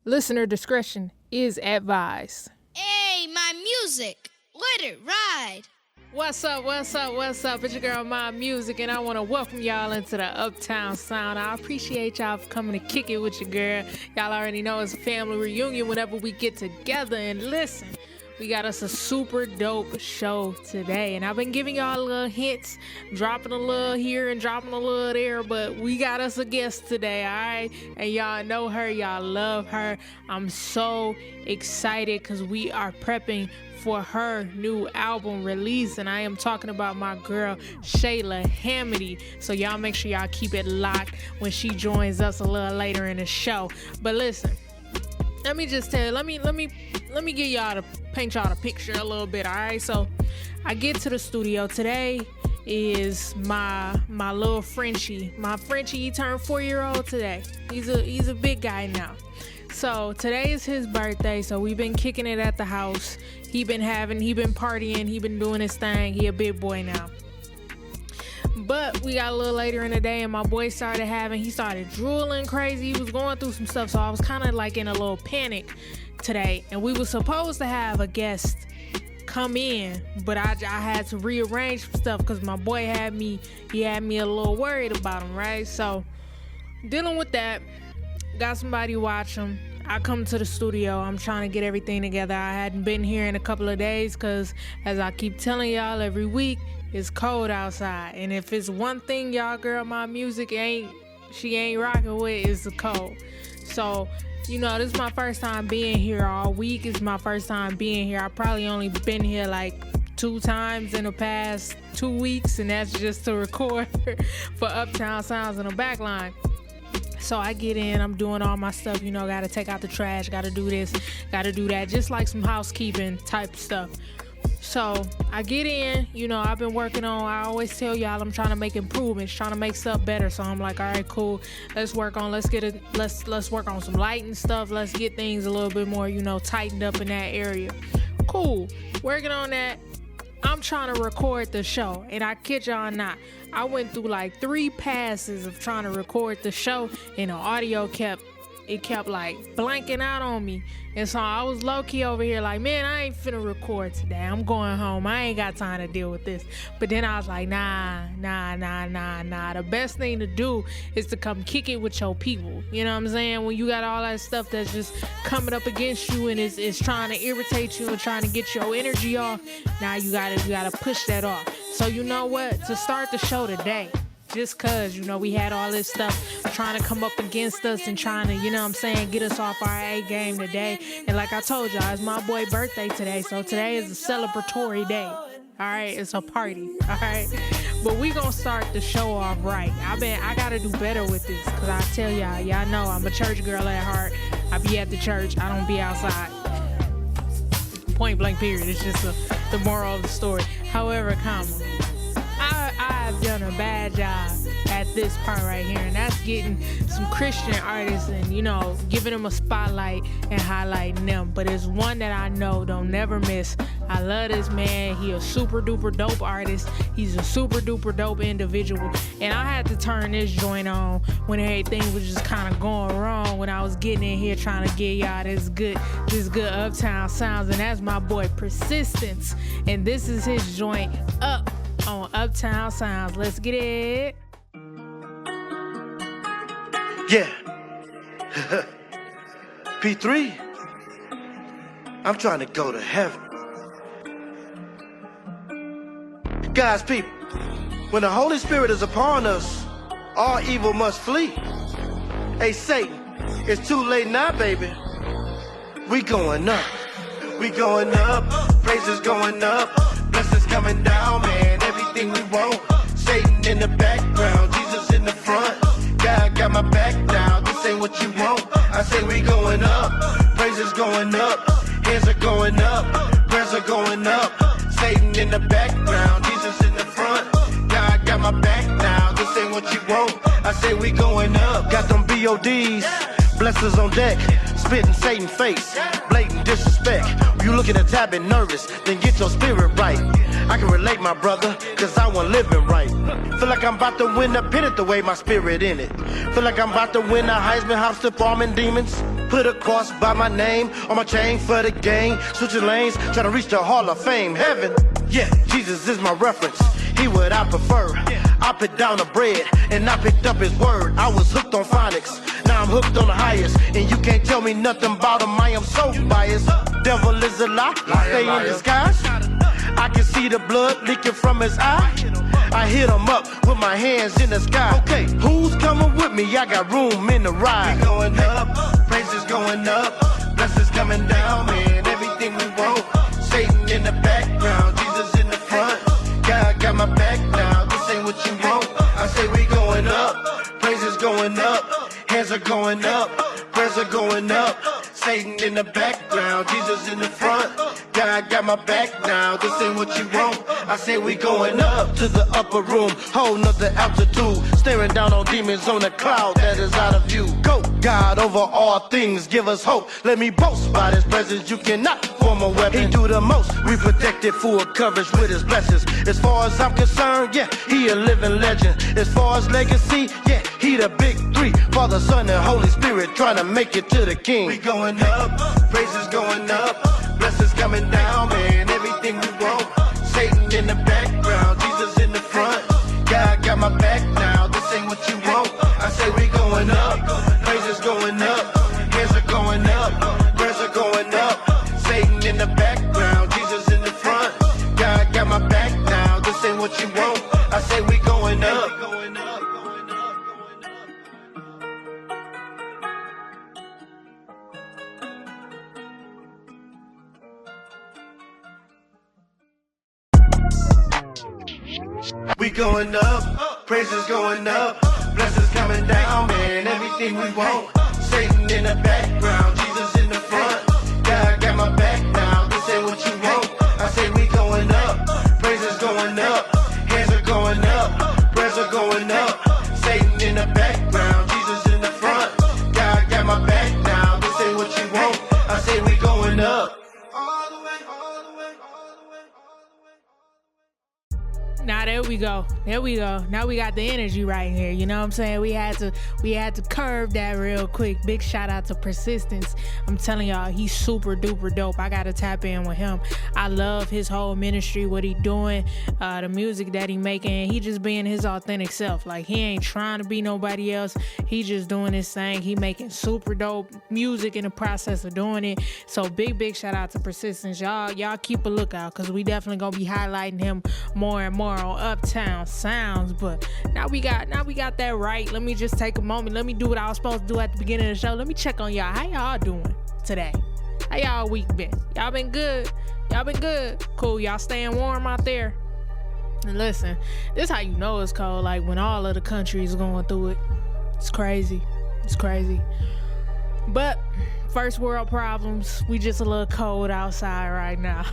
Listener discretion is advised. Hey, my music. Let it ride. What's up? It's your girl, Maimuxic, and I want to welcome y'all into the Uptown Sound. I appreciate y'all for coming to kick it with your girl. Y'all already know it's a family reunion whenever we get together. And listen, we got us a super dope show today. And I've been giving y'all little hints, dropping a little here and dropping a little there, but we got us a guest today, all right? And y'all know her, y'all love her. I'm so excited because we are prepping for her new album release, and I am talking about my girl Shayla Hamady. So y'all make sure y'all keep it locked when she joins us a little later in the show. But listen, let me just tell you, let me give y'all to paint y'all the picture a little bit, all right? So I get to the studio today. Is my little Frenchie. My Frenchie, he turned 4-year-old today. He's a big guy now. So today is his birthday, so we've been kicking it at the house. He been partying, he been doing his thing. He a big boy now. But we got a little later in the day and my boy he started drooling crazy. He was going through some stuff, so I was kind of like in a little panic today. And we were supposed to have a guest come in, but I had to rearrange some stuff because my boy had me a little worried about him, right? So dealing with that, got somebody watch him. I come to the studio. I'm trying to get everything together. I hadn't been here in a couple of days because, as I keep telling y'all every week, it's cold outside. And if it's one thing y'all girl Maimuxic ain't rocking with, is the cold. So, this is my first time being here all week. It's my first time being here. I probably only been here like 2 times in the past 2 weeks, and that's just to record for Uptown Sounds in the backline. So I get in, I'm doing all my stuff, gotta take out the trash, gotta do this, gotta do that, just like some housekeeping type stuff. So I get in, I've been working on, I always tell y'all I'm trying to make improvements, trying to make stuff better. So I'm like, all right, cool, let's work on some lighting stuff, let's get things a little bit more, tightened up in that area. Cool, working on that. I'm trying to record the show, and I kid y'all not, I went through like 3 passes of trying to record the show, and the audio kept like blanking out on me. And so I was low-key over here like, man, I ain't finna record today. I'm going home. I ain't got time to deal with this. But then I was like, nah. The best thing to do is to come kick it with your people. You know what I'm saying? When you got all that stuff that's just coming up against you and it's trying to irritate you and trying to get your energy off, now you gotta push that off. So you know what? To start the show today, just cause, we had all this stuff trying to come up against us and trying to, get us off our A game today. And like I told y'all, it's my boy's birthday today. So today is a celebratory day. All right, it's a party. All right, but we gonna start the show off right. I gotta do better with this, cause I tell y'all know I'm a church girl at heart. I be at the church. I don't be outside. Point blank period. It's just the moral of the story. However, I've done a bad job at this part right here, and that's getting some Christian artists and, giving them a spotlight and highlighting them. But it's one that I know don't never miss. I love this man. He a super duper dope artist. He's a super duper dope individual. And I had to turn this joint on when everything was just kind of going wrong, when I was getting in here trying to get y'all this good Uptown Sounds. And that's my boy Persistence. And this is his joint, Up, on Uptown Sounds. Let's get it. Yeah. P3, I'm trying to go to heaven. Guys, people, when the Holy Spirit is upon us, all evil must flee. Hey, Satan, it's too late now, baby. We going up. We going up. Praises going up. Blessings coming down, man. Everything we want. Satan in the background, Jesus in the front. God got my back down. This ain't what you want. I say we going up. Praises going up. Hands are going up. Prayers are going up. Satan in the background, Jesus in the front. God got my back now. This ain't what you want. I say we going up. Got them BODs. Blessings on deck. Spitting Satan face. Blatant disrespect. You looking at tab and nervous, then get your spirit right. I can relate, my brother, cause I want living right. Feel like I'm about to win the pennant the way my spirit in it. Feel like I'm about to win the Heisman, hop, slip, arm, and demons. Put a cross by my name on my chain for the gang. Switching lanes, trying to reach the Hall of Fame. Heaven, yeah, Jesus is my reference. He what I prefer. I put down the bread and I picked up his word. I was hooked on phonics, now I'm hooked on the highest. And you can't tell me nothing about him, I am so biased. Devil is a lie, stay in disguise. I can see the blood leaking from his eye. I hit him up with my hands in the sky. Okay, who's coming with me? I got room in the ride. We going up, praises going up, blessings coming down, man. Everything we want, Satan in the background, Jesus in the front. God got my back now, this ain't what you want. I say we going up, praises going up, hands are going up, prayers are going up. Satan in the background, Jesus in the front. God got my back now, this ain't what you want. I say we going up to the upper room, whole nother altitude. Staring down on demons on a cloud that is out of view. Go, God over all things, give us hope. Let me boast by his presence, you cannot form a weapon. He do the most, we protected full coverage with his blessings. As far as I'm concerned, yeah, he a living legend. As far as legacy, yeah, he the big three. Father, Son, and Holy Spirit trying to make it to the King. We going up, praises going up, blessings coming down, man. Everything we want, Satan in the background, Jesus in the front. God got my back now, this ain't what you want. I say we going up, praises going up, hands are going up, prayers are going up. Satan in the background, Jesus in the front. God got my back now, this ain't what you want. I say we going up. We going up, praises going up, blessings coming down, man. Everything we want, Satan in the background, Jesus in the front. God got my back now, this ain't what you want. I say we going up, praises going up, hands are going up, prayers are going up. Satan in the background, Jesus in the front. God got my back now, this ain't what you want. I say we going up. Now there we go. There we go. Now we got the energy right here. You know what I'm saying? We had to curve that real quick. Big shout out to Persistence. I'm telling y'all, he's super duper dope. I gotta tap in with him. I love his whole ministry, what he doing, the music that he making. He just being his authentic self. Like, he ain't trying to be nobody else. He just doing his thing. He making super dope music in the process of doing it. So big shout out to Persistence. Y'all keep a lookout, because we definitely gonna be highlighting him more and more on Uptown Sounds. But now we got that right. Let me just take a moment. Let me do what I was supposed to do at the beginning of the show. Let me check on y'all. How y'all doing today? How y'all week been? Y'all been good? Y'all been good? Cool. Y'all staying warm out there? And listen, this how you know it's cold. Like, when all of the country is going through it. It's crazy. It's crazy. But first world problems. We just a little cold outside right now.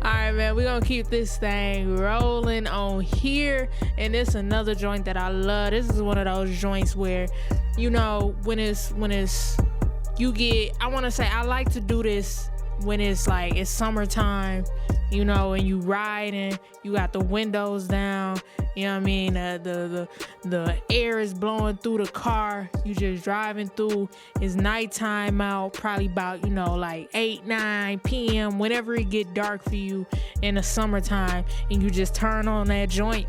Alright, man, we're gonna keep this thing rolling on here. And this another joint that I love. This is one of those joints where, you know, when it's you get, I want to say, I like to do this when it's like it's summertime, you know, and you riding, you got the windows down, you know what I mean, the air is blowing through the car, you just driving through, it's nighttime out, probably about, you know, like 8-9 p.m. whenever it get dark for you in the summertime, and you just turn on that joint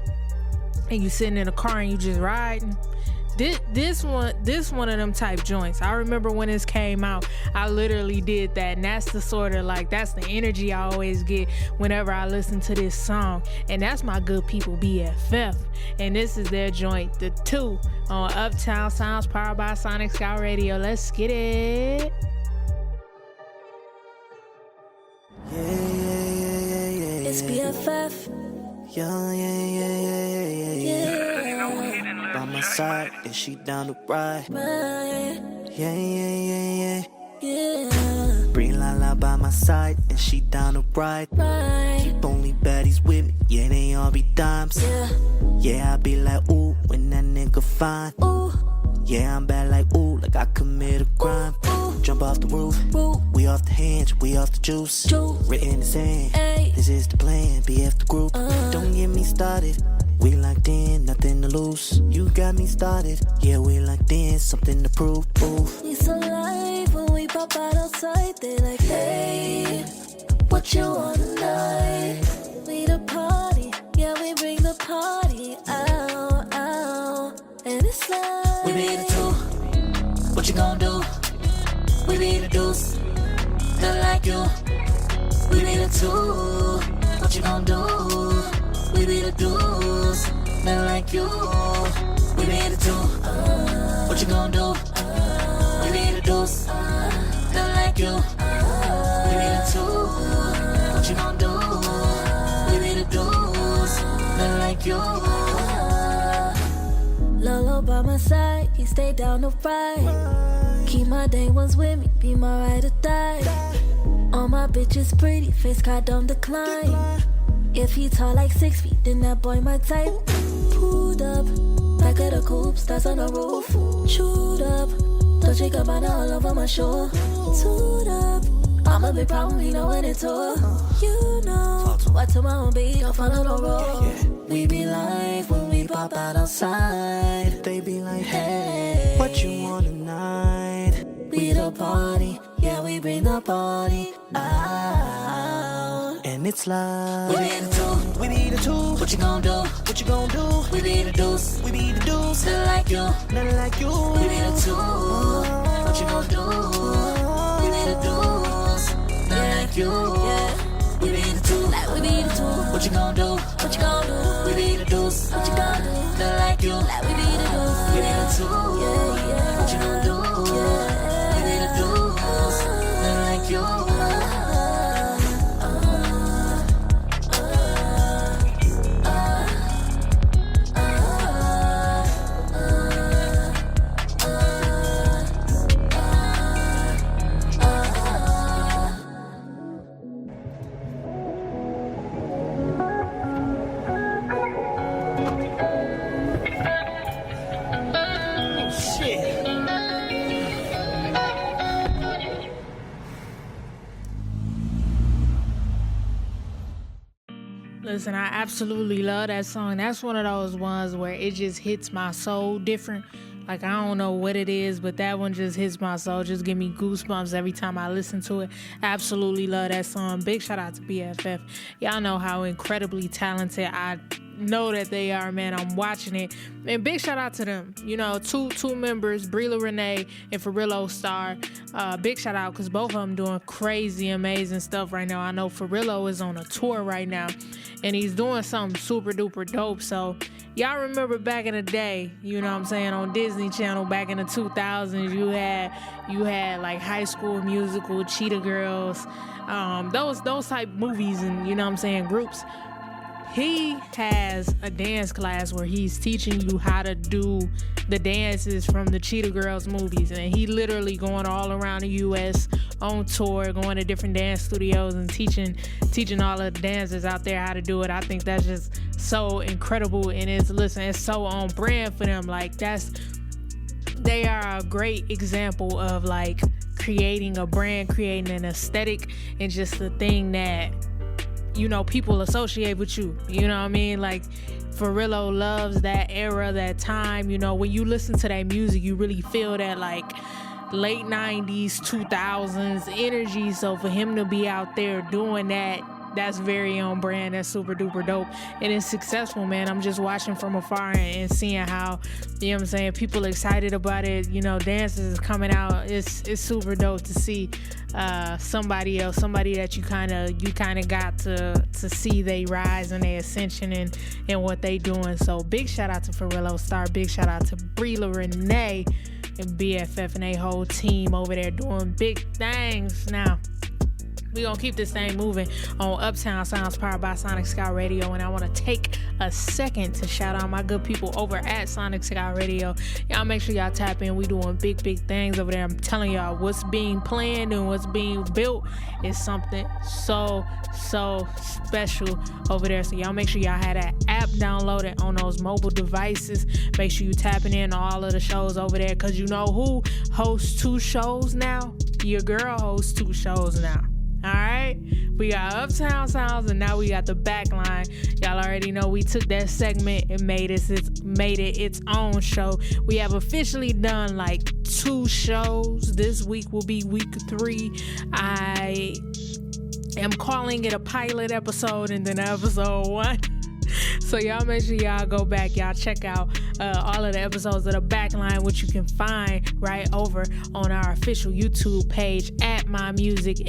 and you sitting in the car and you just riding. This one of them type joints. I remember when this came out, I literally did that, and that's the sort of like, that's the energy I always get whenever I listen to this song. And that's my good people BFF, and this is their joint, The Two, on Uptown Sounds, powered by Sonic Sky Radio. Let's get it. Yeah. It's BFF. Yeah. By my side, and she down to ride. Yeah. Bring Lala by my side, and she down to ride. Keep only baddies with me, yeah, they all be dimes. Yeah, I be like, ooh, when that nigga fine. Yeah, I'm bad like, ooh, like I commit a crime. Jump off the roof, we off the hinge, we off the juice. Written in the sand, this is the plan, BF the group. Don't get me started, we locked in, nothing to lose. You got me started, yeah, we locked in, something to prove. We so light. pop out outside, they like, hey, what you want tonight? We the party, yeah, we bring the party out, out. And it's like, we be the two, what you gon' do? We be the deuce, not like you. We be the two, what you gon' do? We be the deuce, not like you. We be the two, what you gon' do? We be the deuce, not like you. We be the two, what you gon' do? We be the deuce, not like you. Lolo by my side, he stay down to ride. Keep my day ones with me, be my ride or die. All my bitches pretty, face card don't decline. If he tall like 6 feet, then that boy my type. Pulled up, back of the coupe, stars on the roof. Chewed up, don't shake up all over my shore. Toot up, I'm a big problem, he know when it's all. You know, what to my own beat, don't follow no road. We be live when we pop out outside. They be like, hey, what you want tonight? We the party, yeah, we bring the party out. And it's like, we be the two, we be the two. What you gon' do? What you gon' do? We be the deuce, we be the deuce. Not like you, not like you. We be the two, what you gon' do? We be the deuce, not like you. Yeah. We be the two, like we be the two. What you gon' do? What you gon' do? We be the deuce, what you gon' do? Not like you, like we be the deuce. We be the two, yeah, yeah. What you gon' do? Yeah. We be the deuce, not like you. Listen, I absolutely love that song. That's one of those ones where it just hits my soul different. Like, I don't know what it is, but that one just hits my soul. Just give me goosebumps every time I listen to it. Absolutely love that song. Big shout out to BFF. Y'all know how incredibly talented I know that they are, man. I'm watching it. And big shout out to them. You know, two members, Brila Renee and Farillo Star. Big shout out because both of them doing crazy, amazing stuff right now. I know Farillo is on a tour right now, and he's doing something super duper dope. So y'all remember back in the day, you know what I'm saying, on Disney Channel back in the 2000s, you had like High School Musical, Cheetah Girls, those type movies, and you know what I'm saying, groups. He has a dance class where he's teaching you how to do the dances from the Cheetah Girls movies, and he literally going all around the U.S. on tour, going to different dance studios and teaching all of the dancers out there how to do it. I think that's just so incredible, and it's so on brand for them. Like, they are a great example of like creating a brand, creating an aesthetic, and just the thing that, you know, people associate with you. You know what I mean? Like, Farillo loves that era, that time. You know, when you listen to that music, you really feel that like late 90s, 2000s energy. So for him to be out there doing that, that's very on brand. That's super duper dope. And it's successful, man. I'm just watching from afar and seeing how, you know what I'm saying, people excited about it. You know, dances is coming out. It's super dope to see somebody that you kind of got to see they rise and their ascension and what they doing. So big shout out to Farillo Star. Big shout out to Brila Renee and BFF and they whole team over there doing big things. Now, we're going to keep this thing moving on Uptown Sounds, powered by Sonic Sky Radio. And I want to take a second to shout out my good people over at Sonic Sky Radio. Y'all make sure y'all tap in. We doing big things over there. I'm telling y'all, what's being planned and what's being built is something so special over there. So y'all make sure y'all have that app downloaded on those mobile devices. Make sure you tapping in on all of the shows over there, because you know who hosts 2 shows now? Your girl hosts 2 shows now. All right, we got Uptown Sounds, and now we got the Backline. Y'all already know we took that segment and made it its own show. We have officially done like 2 shows. This week will be week 3. I am calling it a pilot episode and then episode 1. So y'all make sure y'all go back. Y'all check out all of the episodes of the Backline, which you can find right over on our official YouTube page at Maimuxic,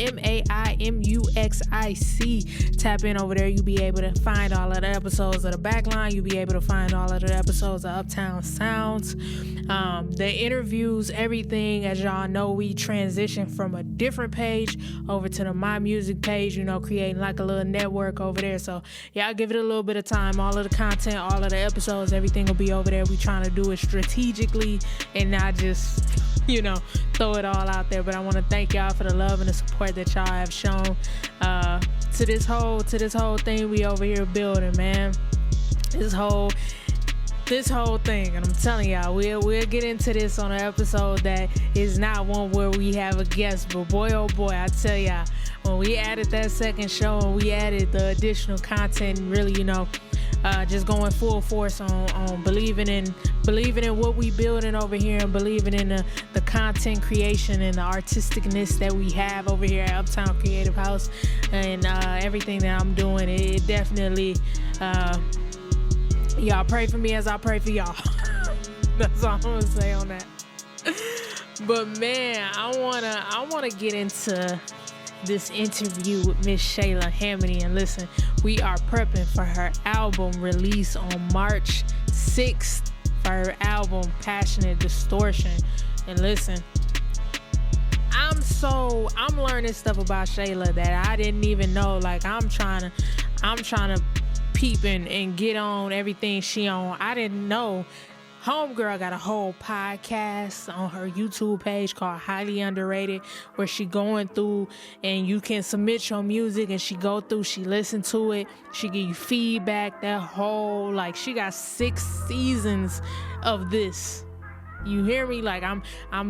Maimuxic. Tap in over there. You'll be able to find all of the episodes of the Backline. You'll be able to find all of the episodes of Uptown Sounds. The interviews, everything. As y'all know, we transitioned from a different page over to the Maimuxic page, creating like a little network over there. So y'all give it a little bit of time. All of the content, all of the episodes, everything will be over there. We trying to do it strategically and not just, throw it all out there. But I want to thank y'all for the love and the support that y'all have shown to this whole thing we over here building, man. This whole thing, and I'm telling y'all, we'll get into this on an episode that is not one where we have a guest, but boy, oh boy, I tell y'all, when we added that second show and we added the additional content, really, just going full force on believing in what we building over here and believing in the content creation and the artisticness that we have over here at Uptown Creative Haus and everything that I'm doing. It definitely, y'all pray for me as I pray for y'all. That's all I'm gonna say on that. But man, I wanna get into this interview with Miss Shayla Hamady. And listen, we are prepping for her album release on March 6th for her album Passionate Distortion. And listen, I'm learning stuff about Shayla that I didn't even know. Like I'm trying to peep and get on everything she on. I didn't know Homegirl got a whole podcast on her YouTube page called Highly Underrated, where she going through and you can submit your music and she go through, she listen to it, she give you feedback, that whole, she got 6 seasons of this. You hear me? Like I'm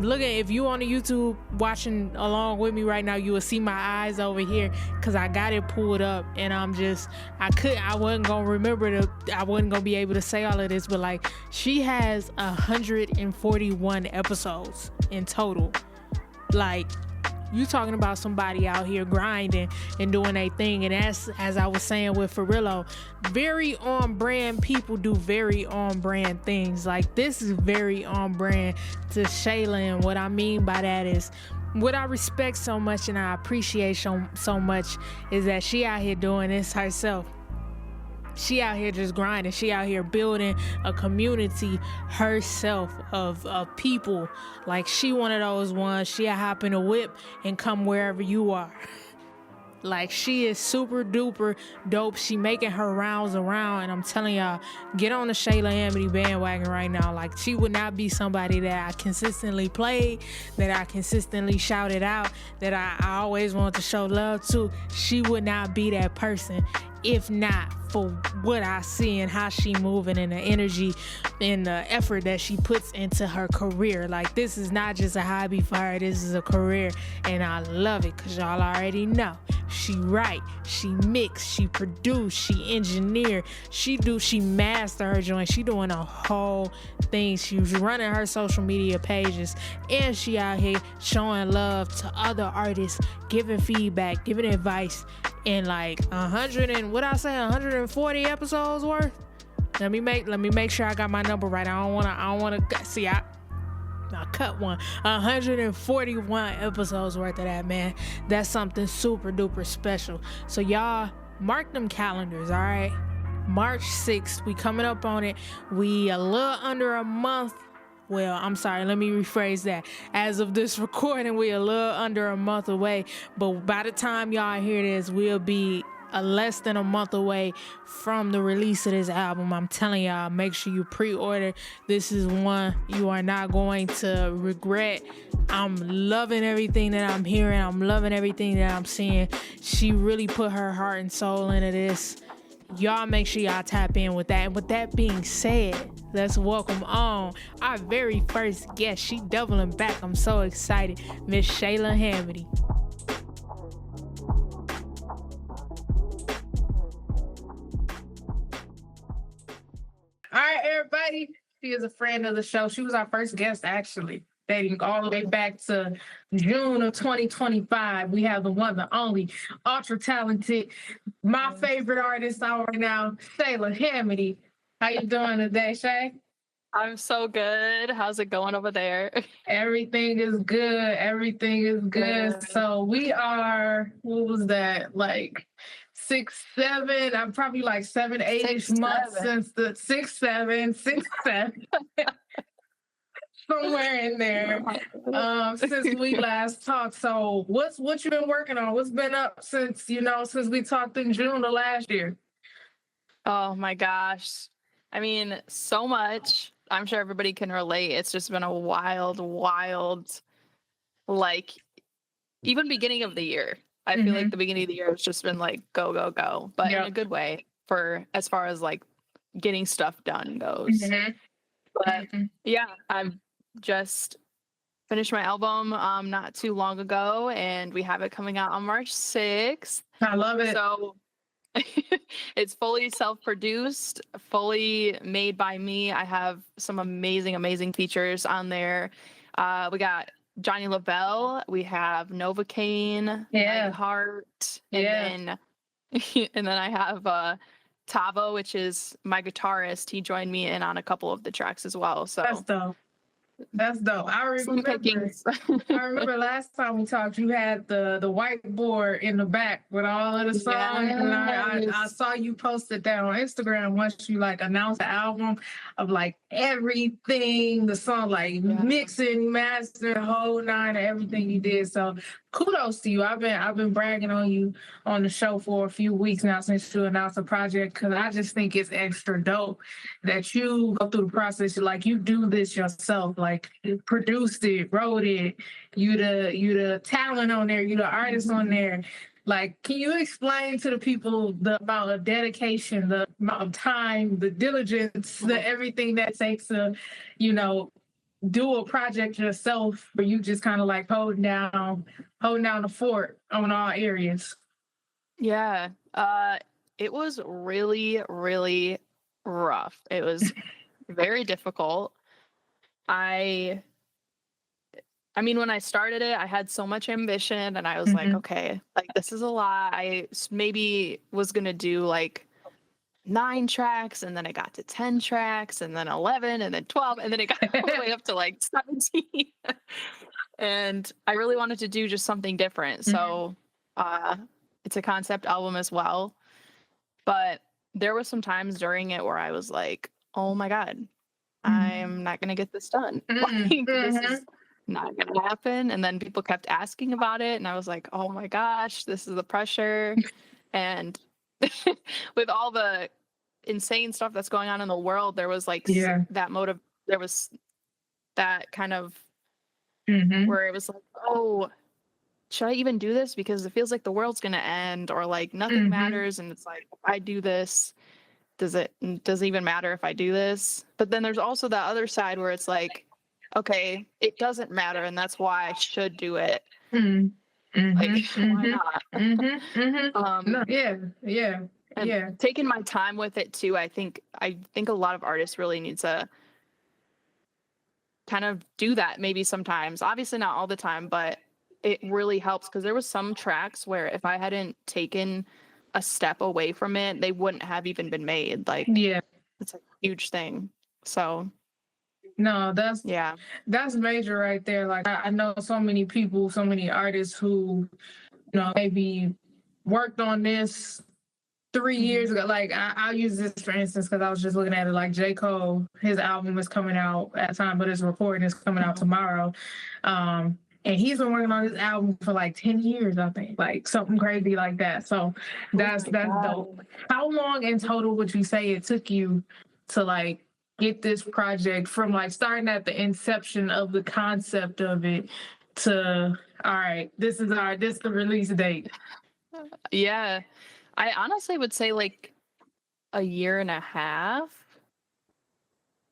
looking, if you on the YouTube watching along with me right now, you will see my eyes over here because I got it pulled up and I wasn't gonna be able to say all of this, but she has 141 episodes in total. You talking about somebody out here grinding and doing their thing. And as I was saying with Farillo, very on brand people do very on brand things. This is very on brand to Shayla. And what I mean by that is what I respect so much and I appreciate so much is that she out here doing this herself. She out here just grinding. She out here building a community herself of people. She one of those ones, she'll hop in a whip and come wherever you are. She is super duper dope. She making her rounds around, and I'm telling y'all, get on the Shayla Hamady bandwagon right now. She would not be somebody that I consistently played, that I consistently shouted out, that I always want to show love to. She would not be that person if not for what I see and how she moving and the energy and the effort that she puts into her career. This is not just a hobby for her, this is a career, and I love it because y'all already know she write, she mix, she produce, she engineer, she master her joint, she doing a whole thing. She's running her social media pages and she out here showing love to other artists, giving feedback, giving advice, and 140 episodes worth. Let me make sure I got my number right. I don't wanna see. I cut one. 141 episodes worth of that, man. That's something super duper special. So y'all mark them calendars, all right? March 6th, we coming up on it. We a little under a month. Well, I'm sorry, let me rephrase that. As of this recording, we a little under a month away. But by the time y'all hear this, we'll be less than a month away from the release of this album. I'm telling y'all, make sure you pre-order. This is one you are not going to regret. I'm loving everything that I'm hearing. I'm loving everything that I'm seeing. She really put her heart and soul into this. Y'all make sure y'all tap in with that. And with that being said, let's welcome on our very first guest. She doubling back. I'm so excited. Miss Shayla Hamady. All right, everybody. She is a friend of the show. She was our first guest, actually. dating all the way back to June of 2025. We have the one, the only, ultra talented, my favorite artist out right now, Shayla Hamady. How you doing today, Shay? I'm so good. How's it going over there? Everything is good. Everything is good. Good. So we are, what was that? Like 6, 7, I'm probably like 7, 8 months 7. since the 6, 7, 6, 7. Somewhere in there. Since we last talked. So what you been working on? What's been up since we talked in June of last year? Oh my gosh. I mean, so much. I'm sure everybody can relate. It's just been a wild, like, even beginning of the year. I feel like the beginning of the year has just been like go, go, go, but in a good way for as far as like getting stuff done goes. But yeah, I've just finished my album not too long ago, and we have it coming out on March 6th. I love it. So it's fully self-produced, fully made by me. I have some amazing features on there. We got Johnny Lavelle, we have Novocaine, Nightheart, and then I have Tavo, which is my guitarist. He joined me in on a couple of the tracks as well. So that's dope. That's dope. I remember last time we talked, you had the whiteboard in the back with all of the songs. Yes. And I saw you posted that on Instagram once you like announced the album of like everything, the song, like mixing, mastering, whole nine, everything you did. So kudos to you. I've been bragging on you on the show for a few weeks now since you announced the project, because I just think it's extra dope that you go through the process. Like you do this yourself, like you produced it, wrote it, you the talent on there, you the artist on there. Like, can you explain to the people the amount of dedication, the amount of time, the diligence, the everything that takes to, do a project yourself, where you just kind of like holding down the fort on all areas? Yeah, it was really rough. It was very difficult. I mean, when I started it, I had so much ambition, and I was like, okay, like this is a lot. I maybe was gonna do like 9 tracks, and then it got to 10 tracks, and then 11, and then 12, and then it got all the way up to like 17. And I really wanted to do just something different. So it's a concept album as well. But there were some times during it where I was like, oh my God, I'm not going to get this done. Like, this is not going to happen. And then people kept asking about it. And I was like, oh my gosh, this is the pressure. And with all the insane stuff that's going on in the world, there was like that motive. There was that kind of where it was like, oh, should I even do this? Because it feels like the world's going to end, or like nothing matters. And it's like, if I do this, does it even matter if I do this? But then there's also that other side where it's like, okay, it doesn't matter, and that's why I should do it. Like, why not? Taking my time with it too. I think a lot of artists really need to kind of do that maybe sometimes. Obviously not all the time, but it really helps, because there was some tracks where if I hadn't taken a step away from it, they wouldn't have even been made. Like, it's a huge thing. So no, that's major right there. Like I know so many people, so many artists who, maybe worked on this 3 years ago. Like I'll use this for instance, because I was just looking at it. Like J. Cole, his album is coming out at time, but his recording is coming out tomorrow. And he's been working on this album for like 10 years, I think, like something crazy like that. So that's dope. How long in total would you say it took you to like get this project from like starting at the inception of the concept of it to, all right, this is the release date? Yeah, I honestly would say like a year and a half,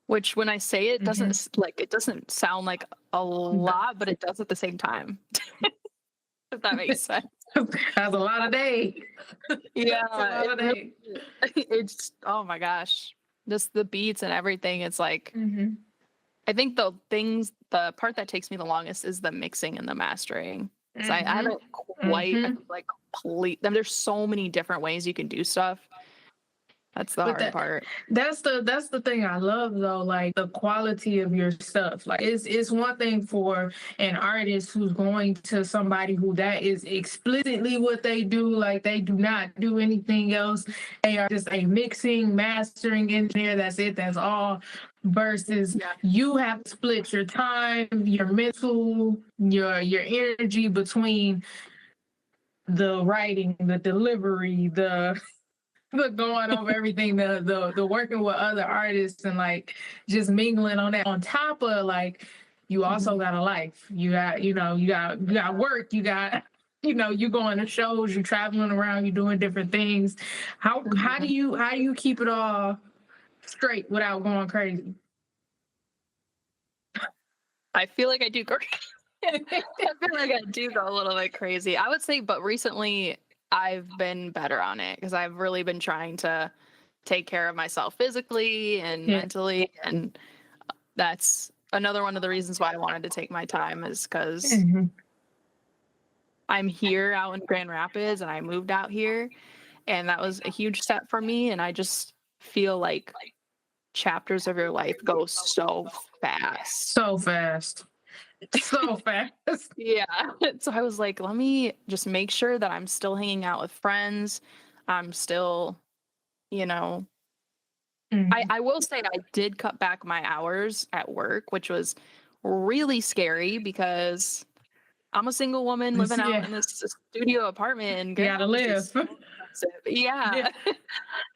which when I say it doesn't sound like a lot, but it does at the same time. If that makes sense. That's a lot of days. Yeah, it's oh my gosh, just the beats and everything. It's like I think the part that takes me the longest is the mixing and the mastering. So I haven't quite like complete them. There's so many different ways you can do stuff. That's the hard part. That's the thing I love though, like the quality of your stuff. Like it's one thing for an artist who's going to somebody who that is explicitly what they do, like they do not do anything else. They are just a mixing, mastering engineer, that's it, that's all. Versus you have to split your time, your mental, your energy between the writing, the delivery, the going over everything, the working with other artists and like just mingling on that. On top of like, you also got a life. You got work. You got you going to shows. You traveling around. You doing different things. How do you keep it all straight without going crazy? I feel like I do go. I feel like I do go a little bit crazy. I would say, but recently I've been better on it because I've really been trying to take care of myself physically and mentally. And that's another one of the reasons why I wanted to take my time is because I'm here out in Grand Rapids and I moved out here and that was a huge step for me. And I just feel like chapters of your life go so fast. So fast. So fast. Yeah. So I was like, let me just make sure that I'm still hanging out with friends. I'm still, I will say I did cut back my hours at work, which was really scary because I'm a single woman living out in this studio apartment. And you gotta live. Yeah.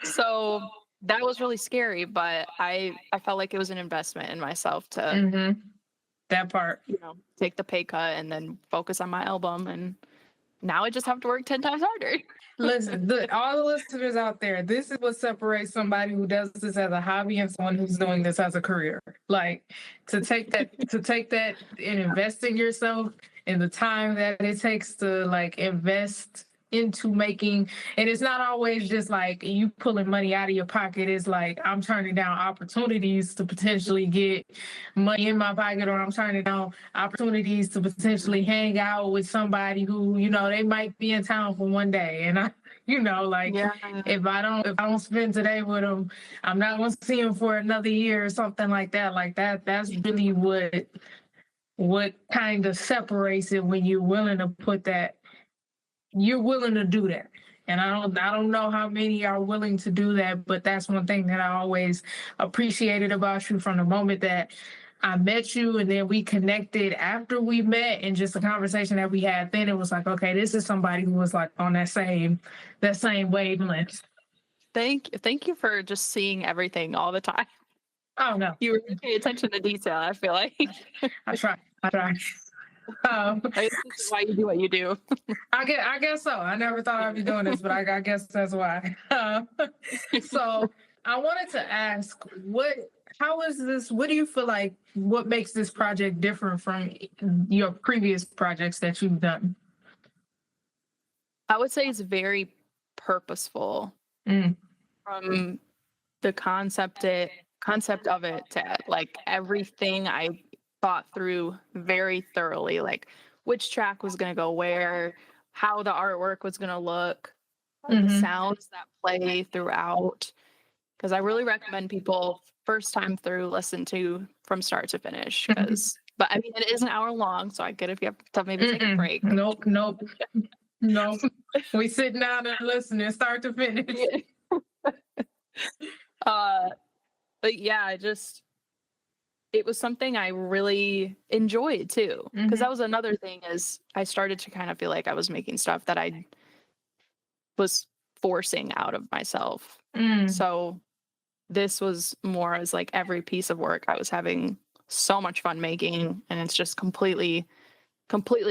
So that was really scary, but I felt like it was an investment in myself to that part, take the pay cut and then focus on my album. And now I just have to work 10 times harder. Listen, all the listeners out there, this is what separates somebody who does this as a hobby and someone who's doing this as a career. Like to take that and invest in yourself and the time that it takes to like invest into making, and it's not always just like you pulling money out of your pocket. It's like I'm turning down opportunities to potentially get money in my pocket, or I'm turning down opportunities to potentially hang out with somebody who they might be in town for one day, and I if I don't spend today with them, I'm not going to see them for another year or something like that. Like that's really what kind of separates it, when you're willing to put that. You're willing to do that. And I don't know how many are willing to do that, but that's one thing that I always appreciated about you from the moment that I met you, and then we connected after we met, and just the conversation that we had then, it was like, okay, this is somebody who was like on that same wavelength. Thank you for just seeing everything all the time. Oh no. You really pay attention to detail, I feel like. I try. This is why you do what you do. I guess so. I never thought I'd be doing this, but I guess that's why. So I wanted to ask, how is this? What do you feel like? What makes this project different from your previous projects that you've done? I would say it's very purposeful. From the concept of it to like everything I thought through very thoroughly, like which track was going to go where, how the artwork was going to look, the sounds that play throughout. Because I really recommend people first time through listen to from start to finish. But I mean, it is an hour long, so I get if you have to maybe take a break. Nope. We sitting down and listening start to finish. But yeah, it was something I really enjoyed too. Because that was another thing, is I started to kind of feel like I was making stuff that I was forcing out of myself. So this was more as like every piece of work I was having so much fun making, and it's just completely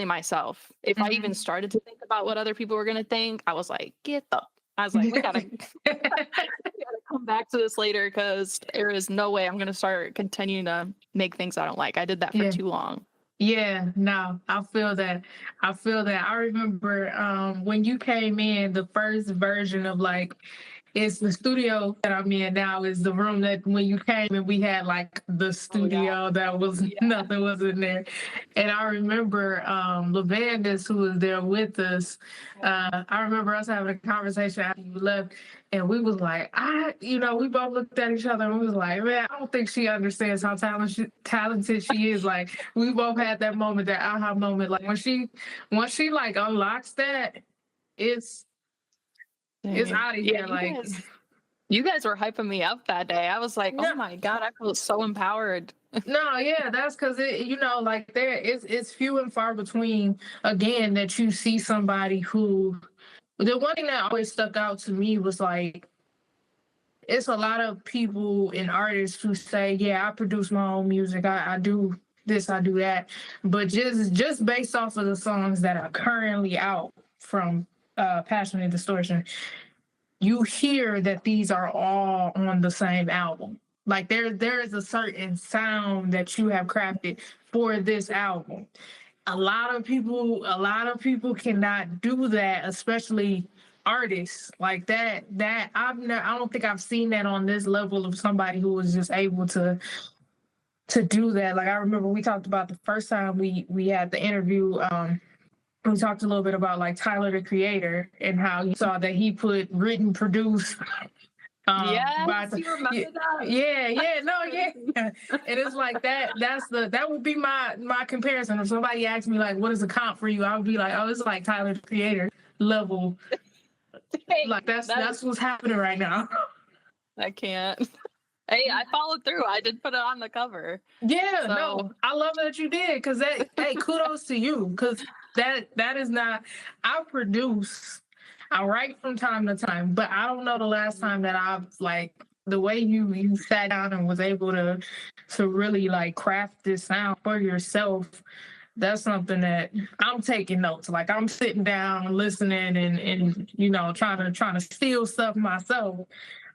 myself. If I even started to think about what other people were going to think, I was like, I was like, we gotta come back to this later, because there is no way I'm going to start continuing to make things I don't like. I did that for too long. Yeah, no, I feel that. I remember when you came in, the first version of like It's the studio that I'm in now is the room that when you came and we had like the studio that was nothing was in there. And I remember Lavandis, who was there with us, I remember us having a conversation after you left, and we was like, we both looked at each other and we was like, man, I don't think she understands how talented she is. Like we both had that moment, that aha moment. Like once she like unlocks that, it's out of here. Like you guys were hyping me up that day. I was like, oh my God, I felt so empowered. No, yeah, that's because like it's few and far between again that you see somebody who. The one thing that always stuck out to me was like, it's a lot of people and artists who say, yeah, I produce my own music, I do this, I do that, but just based off of the songs that are currently out from Passion and Distortion, you hear that these are all on the same album. Like there is a certain sound that you have crafted for this album. A lot of people cannot do that, especially artists like that. I don't think I've seen that on this level of somebody who was just able to do that. Like I remember we talked about the first time we had the interview. We talked a little bit about like Tyler the Creator and how you saw that he put written, produced. Yes, you remember that? Yeah. And it's like that would be my comparison. If somebody asked me like, what is a comp for you? I would be like, oh, it's like Tyler the Creator level. Like that's what's happening right now. I can't. Hey, I followed through. I did put it on the cover. Yeah, no, I love that you did, because kudos to you, because that is not. I produce. I write from time to time, but I don't know the last time that I've like the way you sat down and was able to really like craft this sound for yourself. That's something that I'm taking notes. Like I'm sitting down, listening, and trying to steal stuff myself.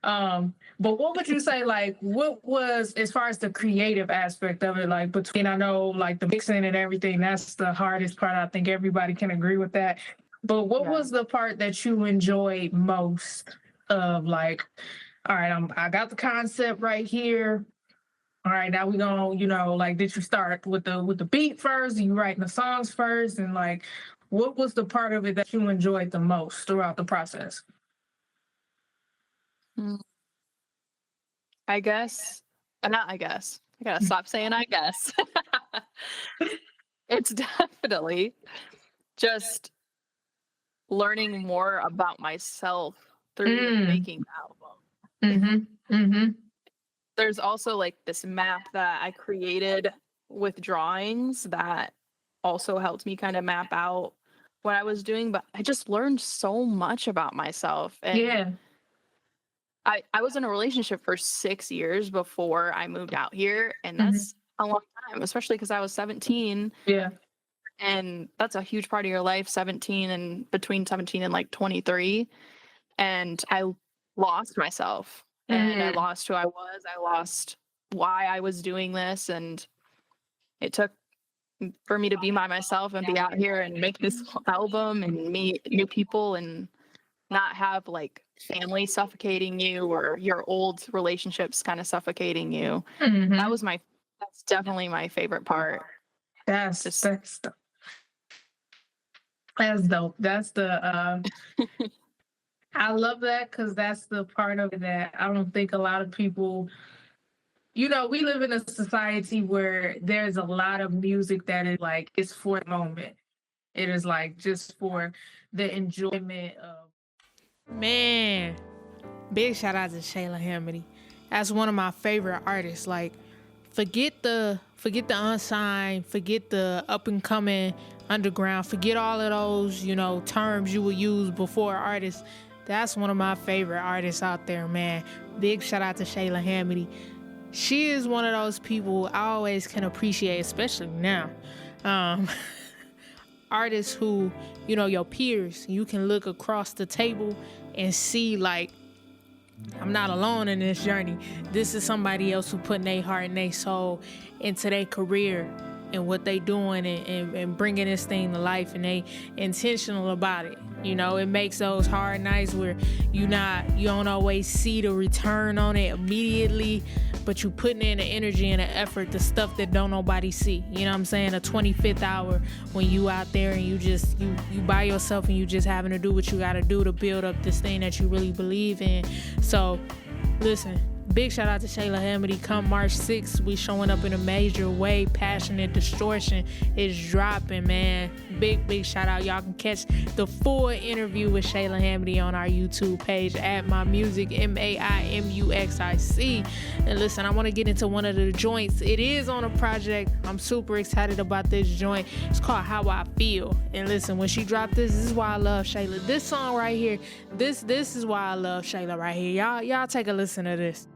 But what would you say, like, what was, as far as the creative aspect of it, like between, I know like the mixing and everything, that's the hardest part. I think everybody can agree with that. But what was the part that you enjoyed most of, like, all right, I got the concept right here. All right, now we gonna, like, did you start with the beat first? Are you writing the songs first? And like, what was the part of it that you enjoyed the most throughout the process? I guess, not I guess. I gotta stop saying I guess. It's definitely just learning more about myself through making the album. There's also like this map that I created with drawings that also helped me kind of map out what I was doing, but I just learned so much about myself. And I was in a relationship for 6 years before I moved out here, and that's a long time, especially because I was 17. Yeah. And that's a huge part of your life, 17 and between 17 and like 23. And I lost myself, and I lost who I was. I lost why I was doing this. And it took for me to be by myself and be out here and make this album and meet new people and not have like family suffocating you or your old relationships kind of suffocating you. That's definitely my favorite part. That's dope. That's the I love that, because that's the part of it that I don't think a lot of people, we live in a society where there's a lot of music that is like, it's for the moment. It is like just for the enjoyment of. Man, big shout out to Shayla Hamady. That's one of my favorite artists. Like, forget the unsigned, forget the up and coming underground, forget all of those, terms you would use before artists. That's one of my favorite artists out there, man. Big shout out to Shayla Hamady. She is one of those people I always can appreciate, especially now. Artists who, your peers, you can look across the table and see, like, I'm not alone in this journey. This is somebody else who put their heart and their soul into their career and what they doing and bringing this thing to life, and they intentional about it. You know, it makes those hard nights where you don't always see the return on it immediately, but you putting in the energy and the effort, the stuff that don't nobody see. You know what I'm saying? A 25th hour when you out there and you by yourself and you just having to do what you got to do to build up this thing that you really believe in. So listen, big shout out to Shayla Hamady. Come March 6th, we showing up in a major way. Passionate Distortion is dropping, man. Big shout out. Y'all can catch the full interview with Shayla Hamady on our YouTube page at Maimuxic, Maimuxic. And listen, I want to get into one of the joints. It is on a project. I'm super excited about this joint. It's called How I Feel. And listen, when she dropped this is why I love Shayla. This song right here, this is why I love Shayla right here. Y'all take a listen to this.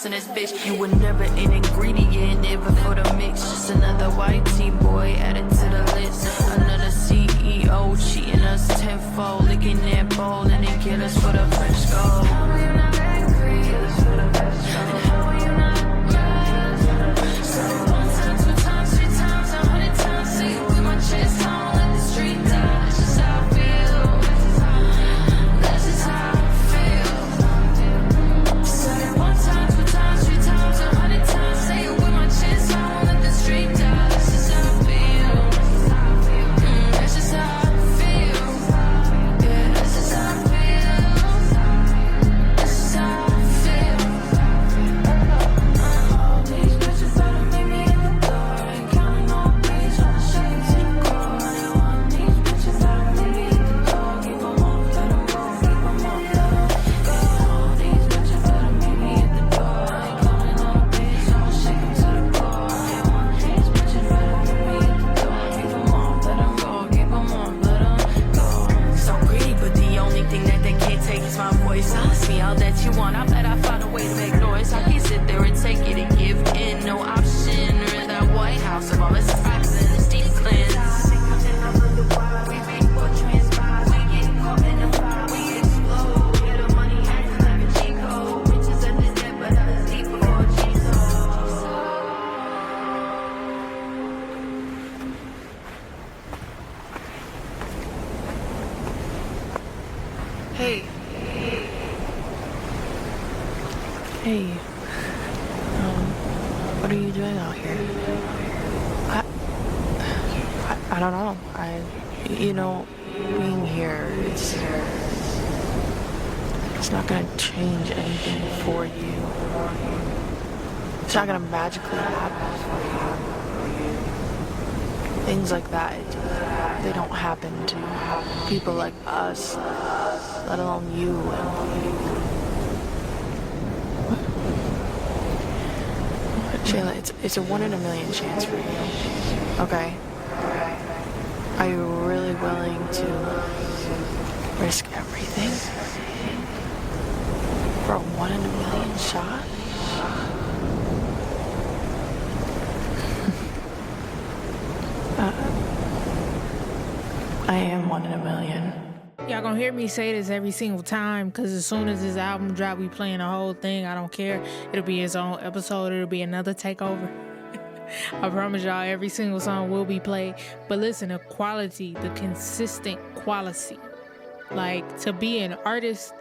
In this bitch, you were never an ingredient, never for the mix. Just another white tea boy added to the list. Another CEO cheating us tenfold, licking that bowl and then kill us for the fresh gold. How are you not angry? Kill us for the fresh gold. And how are you not mad? Say it 1 time, 2 times, 3 times, 100 times. Say it with my chest on, let the street die. That's just how I feel. That's just how I feel. Say it 1 time, 2 times, 3 times, 100 times. Say it with my chest on, let the street die. That's just how I feel. That's just how I feel. Yeah, that's just how I feel. That's just how I feel. All these bitches trying to make me in the door. Ain't counting on me, trying to shake it to the core. I don't want these bitches trying to make me in the door. Keep 'em on, let 'em go. Keep 'em on, let 'em go. All these bitches trying to make me in the door. Ain't counting on me, trying to shake it to the core. I don't want these bitches trying to make me in the door. Keep 'em on, let 'em go. Keep 'em on, let 'em go. So pretty, but the only thing that they can't take is my voice. Ask me all that you want, I bet I find a way to make noise. I can sit there and take it and give in, no option. Or in that White House of all its toxins, deep cleanse. We reap what transpires. We get caught in the fire. We explode. Yeah, the money acting like a cheat code. Bitches at this dead, but I was deep before Jesus. Hey. Hey. What are you doing out here? I don't know. Being here, it's not gonna change anything for you. It's not gonna magically happen for you. Things like that, they don't happen to people like us. let alone you. Shayla, it's a 1 in a million chance for you. Okay? Are you really willing to risk everything for a 1 in a million shot? I am 1 in a million. Y'all gonna hear me say this every single time, because as soon as this album drop, we playing the whole thing. I don't care. It'll be its own episode. It'll be another takeover. I promise y'all, every single song will be played. But listen, the quality, the consistent quality. Like, to be an artist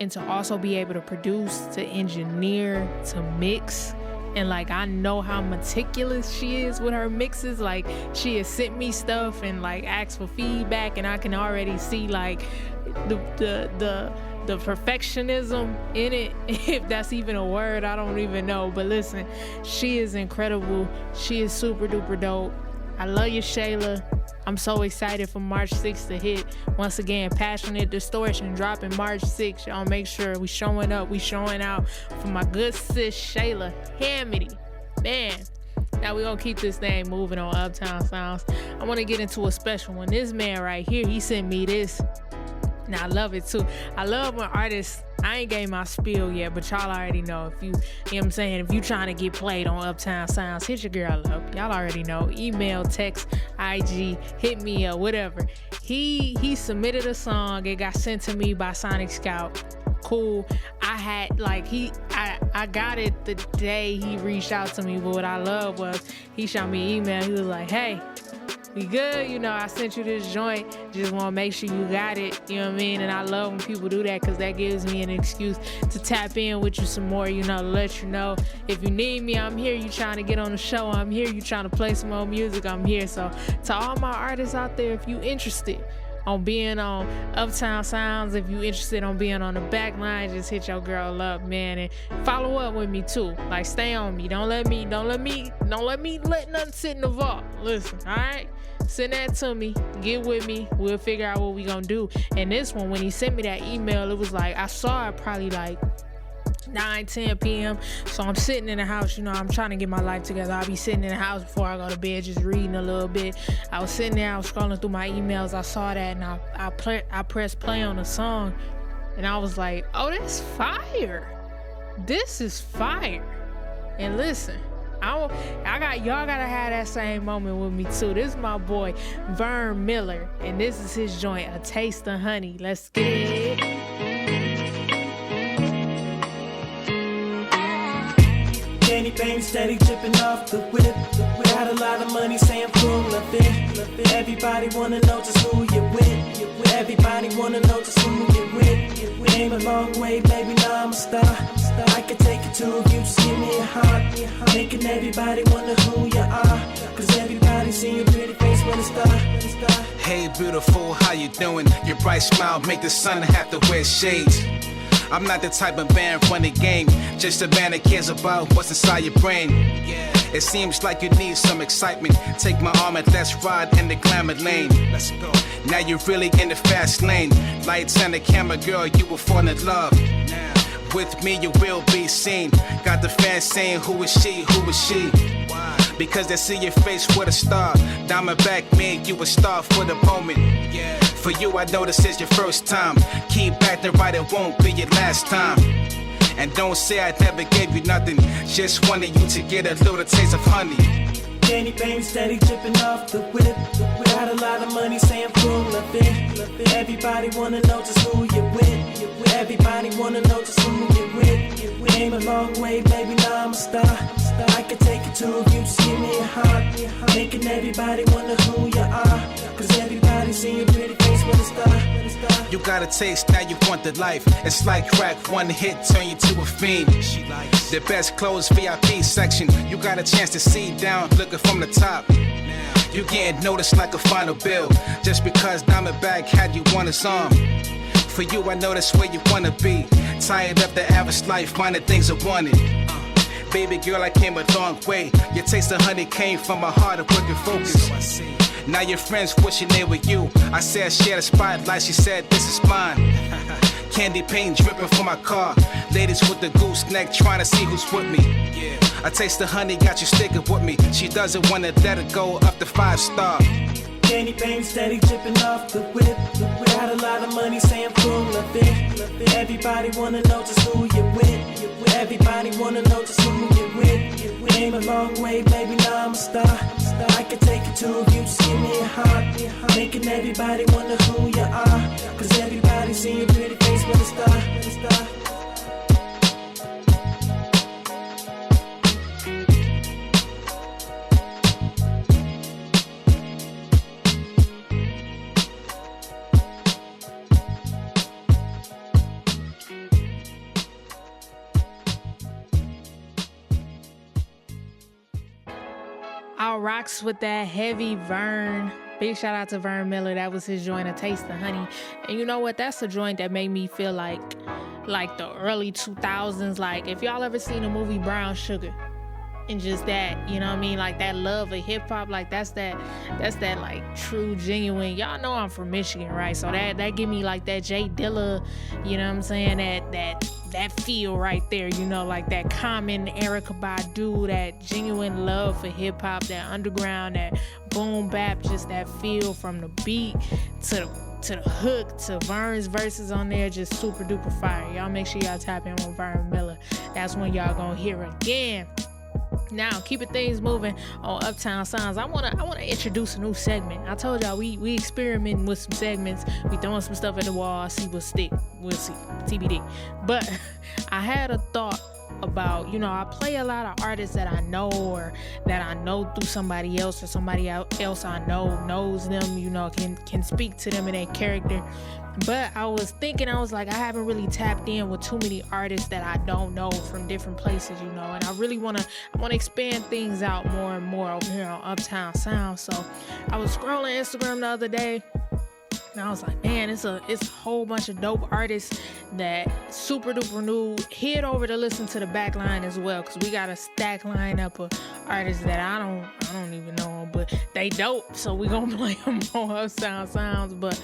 and to also be able to produce, to engineer, to mix. And like, I know how meticulous she is with her mixes. Like, she has sent me stuff and like asked for feedback, and I can already see like the perfectionism in it, if that's even a word. I don't even know. But listen, she is incredible. She is super duper dope. I love you, Shayla. I'm so excited for March 6th to hit. Once again, Passionate Distortion dropping March 6th. Y'all make sure we showing up, we showing out for my good sis Shayla Hamady. Man, now we gonna keep this thing moving on Uptown Sounds. I wanna get into a special one. This man right here, he sent me this. Now, I love it too. I love when artists, I ain't gave my spiel yet, but y'all already know. If you know what I'm saying, if you trying to get played on Uptown Sounds, hit your girl up. Y'all already know. Email, text, IG, hit me up, whatever. He submitted a song. It got sent to me by Sonic Scout. Cool. I had like I got it the day he reached out to me, but what I love was he shot me an email. He was like, hey, we good, you know, I sent you this joint, just want to make sure you got it, you know what I mean? And I love when people do that, because that gives me an excuse to tap in with you some more, you know, to let you know if you need me, I'm here. You trying to get on the show, I'm here. You trying to play some more music, I'm here. So to all my artists out there, if you interested on being on Uptown Sounds, if you interested on being on the back line, just hit your girl up, man, and follow up with me too. Like, stay on me. Don't let me let nothing sit in the vault. Listen, all right? Send that to me. Get with me. We'll figure out what we gonna do. And this one, when he sent me that email, it was like, I saw it probably like 9-10 p.m. So I'm sitting in the house, you know, I'm trying to get my life together. I'll be sitting in the house before I go to bed, just reading a little bit. I was sitting there, I was scrolling through my emails. I saw that, and I pressed play on the song, and I was like, oh, that's fire. This is fire. And listen, y'all gotta have that same moment with me too. This is my boy Verne Miller, and this is his joint, A Taste of Honey. Let's get it. Candy paint steady dripping off the whip. Got a lot of money, say I'm full of it. Everybody wanna know just who you with. Everybody wanna know just who you with. Came a long way, baby, now I'm a star. I can take you to a view, just give me a heart. Making everybody wonder who you are. Cause everybody see your pretty face when it's dark. Hey beautiful, how you doing? Your bright smile make the sun have to wear shades. I'm not the type of man running game, just a man that cares about what's inside your brain. It seems like you need some excitement. Take my arm and let's ride in the glamour lane. Let's go. Now you're really in the fast lane. Lights and the camera, girl, you will fall in love. With me you will be seen. Got the fans saying, who is she, who is she? Because they see your face with a star. Diamondback made you a star for the moment. For you I know this is your first time. Keep acting right, it won't be your last time. And don't say I never gave you nothing. Just wanted you to get a little taste of honey. Candy paint steady dripping off the whip. Got a lot of money, say I'm full of it. Everybody wanna know just who you with. Everybody wanna know just who you with. Came a long way, baby, now I'm a star. I can take you to a view, just give me a heart. Making everybody wonder who you are. Cause everybody see your pretty face when it's dark. You got a taste, now you want the life. It's like crack, one hit, turn you to a fiend. The best clothes, VIP section. You got a chance to see down, looking from the top. You getting noticed like a final bill. Just because Diamondback had you on his arm. For you, I know that's where you wanna be. Tired of the average life, finding things I wanted. Baby girl, I came a long way. Your taste of honey came from my heart of working focus. Now your friends wishing they were you. I said share the spotlight, she said this is mine. Candy paint dripping from my car. Ladies with the gooseneck trying to see who's with me. Yeah. I taste the honey, got you sticking with me. She doesn't wanna let it go up to 5-star. Candy paint steady dripping off the whip. Got a lot of money, say I'm full of it. Everybody wanna know just who you with. Everybody wanna know just who you with. Came a long way, baby, now I'm a star. I can take you to you, just give me a heart. Making everybody wonder who you are. Cause everybody see your pretty face when it's star. All rocks with that heavy Verne. Big shout out to Verne Miller. That was his joint, A Taste of Honey. And you know what? That's a joint that made me feel like the early 2000s. Like, if y'all ever seen the movie Brown Sugar, and just that, you know what I mean? Like, that love of hip hop, like, that's that like true, genuine. Y'all know I'm from Michigan, right? So that give me like that Jay Dilla, you know what I'm saying? That feel right there, you know, like that Common, Erykah Badu, that genuine love for hip hop, that underground, that boom bap, just that feel from the beat to the hook to Verne's verses on there, just super duper fire. Y'all make sure y'all tap in on Verne Miller. That's when y'all gonna hear again. Now, keeping things moving on Uptown Sounds, I wanna introduce a new segment. I told y'all we experimenting with some segments. We throwing some stuff at the wall, see what stick. We'll see, TBD. But I had a thought about, you know, I play a lot of artists that I know or that I know through somebody else or somebody else I know knows them, you know, can speak to them in their character. But I was thinking, I was like, I haven't really tapped in with too many artists that I don't know from different places, you know, and I really want to expand things out more and more over here on Uptown Sounds. So I was scrolling Instagram the other day, and I was like, man, it's a whole bunch of dope artists that super duper new. Head over to listen to the back line as well, because we got a stack lineup of artists that I don't even know them, but they dope. So we gonna play them on Uptown Sounds. But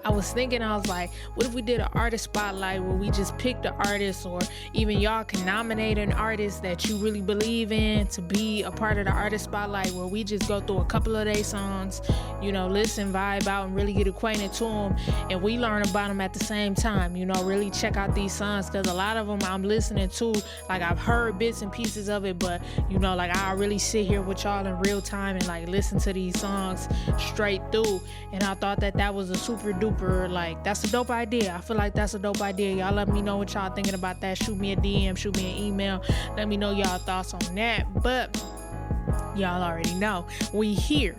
I was thinking, I was like, what if we did an artist spotlight where we just picked the artist, or even y'all can nominate an artist that you really believe in to be a part of the artist spotlight, where we just go through a couple of their songs, you know, listen, vibe out, and really get acquainted to them, and we learn about them at the same time, you know, really check out these songs, because a lot of them I'm listening to, like, I've heard bits and pieces of it, but, you know, like, I really sit here with y'all in real time and, like, listen to these songs straight through, and I thought that was a super duper, like, that's a dope idea. I feel like that's a dope idea. Y'all let me know what y'all thinking about that. Shoot me a DM, shoot me an email. Let me know y'all thoughts on that. But y'all already know we here.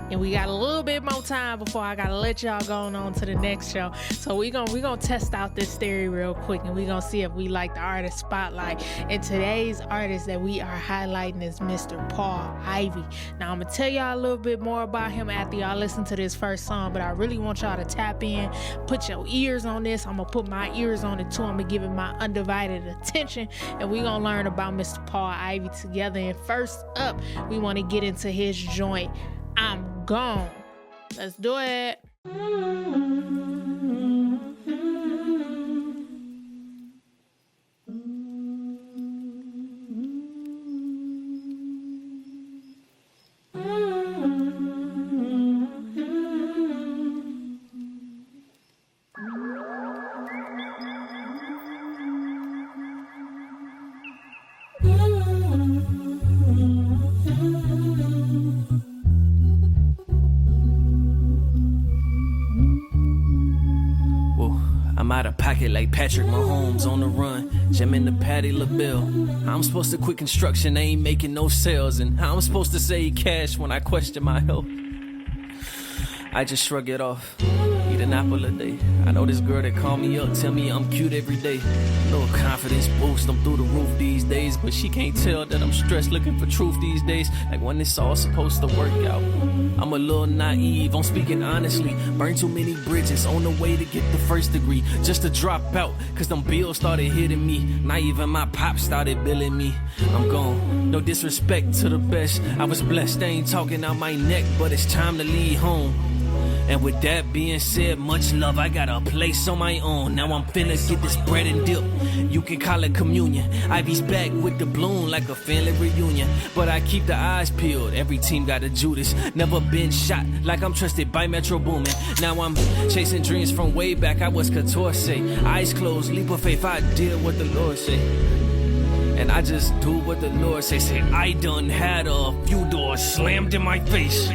And we got a little bit more time before I gotta let y'all go on to the next show. So we gonna test out this theory real quick, and we gonna see if we like the artist spotlight. And today's artist that we are highlighting is Mr. Paul Ivy. Now I'm gonna tell y'all a little bit more about him after y'all listen to this first song, but I really want y'all to tap in, put your ears on this. I'm gonna put my ears on it too. I'm gonna give it my undivided attention, and we gonna learn about Mr. Paul Ivy together. And first up, we wanna get into his joint, I'm Gone. Let's do it. I'm out of pocket like Patrick Mahomes on the run. Jim in the Patty LaBelle. I'm supposed to quit construction, I ain't making no sales. And I'm supposed to save cash when I question my health. I just shrug it off. Eat a an apple a day. I know this girl that call me up, tell me I'm cute every day. Little confidence boost, I'm through the roof these days. But she can't tell that I'm stressed, looking for truth these days. Like when it's all supposed to work out. I'm a little naive, I'm speaking honestly. Burned too many bridges on the way to get the first degree. Just to drop out, cause them bills started hitting me. Not even my pop started billing me. I'm gone, no disrespect to the best. I was blessed, they ain't talking out my neck, but it's time to leave home. And with that being said, much love, I got a place on my own. Now I'm finna get this bread and dip. You can call it communion. Ivy's back with the bloom like a family reunion. But I keep the eyes peeled. Every team got a Judas. Never been shot like I'm trusted by Metro Boomin. Now I'm chasing dreams from way back. I was Couture say. Eyes closed, leap of faith. I did what the Lord say. And I just do what the Lord say. Say I done had a few doors slammed in my face